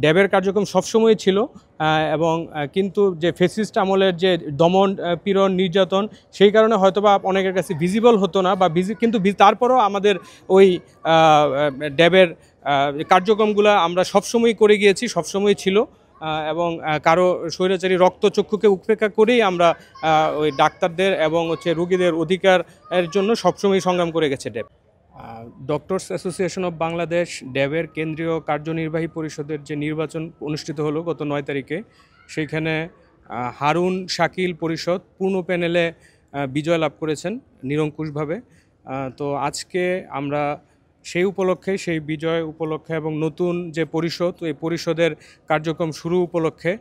ড্যাবের কার্যক্রম সবসময় ছিল এবং কিন্তু যে ফ্যাসিস্ট আমলের যে দমন পীড়ন নির্যাতন সেই কারণে হয়তোবা অনেকের কাছে ভিজিবল হতো না বা কিন্তু তারপরেও আমাদের ওই ড্যাবের কার্যক্রমগুলো আমরা সবসময় করে গিয়েছি, সবসময় ছিল এবং কারো স্বৈরাচারী রক্তচক্ষুকে উপেক্ষা করেই আমরা ওই ডাক্তারদের এবং রোগীদের অধিকারের জন্য সবসময় সংগ্রাম করে গেছে ড্যাব। ডক্টরস অ্যাসোসিয়েশন অফ বাংলাদেশ ড্যাবের কেন্দ্রীয় কার্যনির্বাহী পরিষদের যে নির্বাচন অনুষ্ঠিত হলো গত 9 তারিখে, সেইখানে হারুন শাকিল পরিষদ পূর্ণ প্যানেলে বিজয় লাভ করেছেন নিরঙ্কুশভাবে। তো আজকে আমরা সেই বিজয় উপলক্ষে এবং নতুন যে পরিষদ, এই পরিষদের কার্যক্রম শুরু উপলক্ষে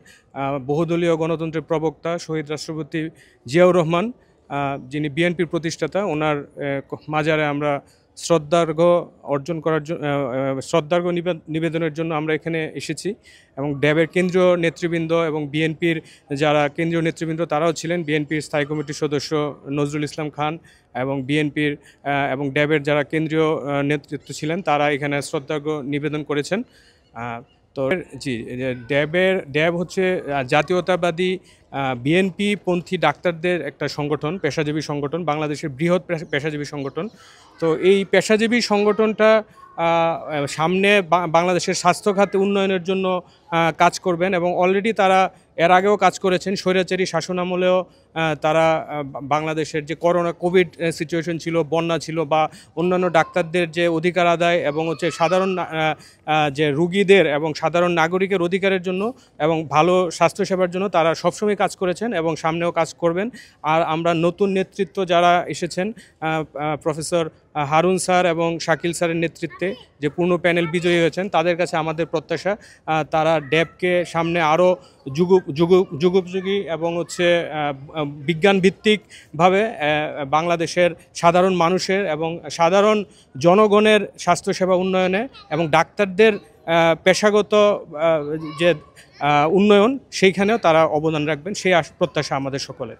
বহুদলীয় গণতন্ত্রের প্রবক্তা শহীদ রাষ্ট্রপতি জিয়াউর রহমান, যিনি বিএনপির প্রতিষ্ঠাতা, ওনার মাজারে আমরা শ্রদ্ধার্ঘ্য নিবেদনের জন্য আমরা এখানে এসেছি। এবং ড্যাবের কেন্দ্রীয় নেতৃবৃন্দ এবং বিএনপির যারা কেন্দ্রীয় নেতৃবৃন্দ তারাও ছিলেন, বিএনপির স্থায়ী কমিটির সদস্য নজরুল ইসলাম খান এবং বিএনপির এবং ড্যাবের যারা কেন্দ্রীয় নেতৃত্ব ছিলেন তারা এখানে শ্রদ্ধার্ঘ্য নিবেদন করেছেন। তো জি, ড্যাব হচ্ছে জাতীয়তাবাদী বিএনপি পন্থী ডাক্তারদের একটা সংগঠন, পেশাজীবী সংগঠন, বাংলাদেশের বৃহৎ পেশাজীবী সংগঠন। তো এই পেশাজীবী সংগঠনটা সামনে বাংলাদেশের স্বাস্থ্য খাতে উন্নয়নের জন্য কাজ করবেন এবং অলরেডি তারা এর আগেও কাজ করেছেন। স্বৈরাচারী শাসনামলেও তারা বাংলাদেশের যে কোভিড সিচুয়েশন ছিল, বন্যা ছিল বা অন্যান্য ডাক্তারদের যে অধিকার আদায় এবং সাধারণ যে রুগীদের এবং সাধারণ নাগরিকের অধিকারের জন্য এবং ভালো স্বাস্থ্যসেবার জন্য তারা সবসময় কাজ করেছেন এবং সামনেও কাজ করবেন। আর আমরা নতুন নেতৃত্ব যারা এসেছেন, প্রফেসর হারুন স্যার এবং শাকিল স্যারের নেতৃত্বে যে পূর্ণ প্যানেল বিজয়ী হয়েছেন, তাদের কাছে আমাদের প্রত্যাশা তারা ড্যাবকে সামনে আরও যুগোপযোগী এবং বিজ্ঞানভিত্তিকভাবে বাংলাদেশের সাধারণ মানুষের এবং সাধারণ জনগণের স্বাস্থ্যসেবা উন্নয়নে এবং ডাক্তারদের পেশাগত যে উন্নয়ন সেইখানেও তারা অবদান রাখবেন, সেই প্রত্যাশা আমাদের সকলের।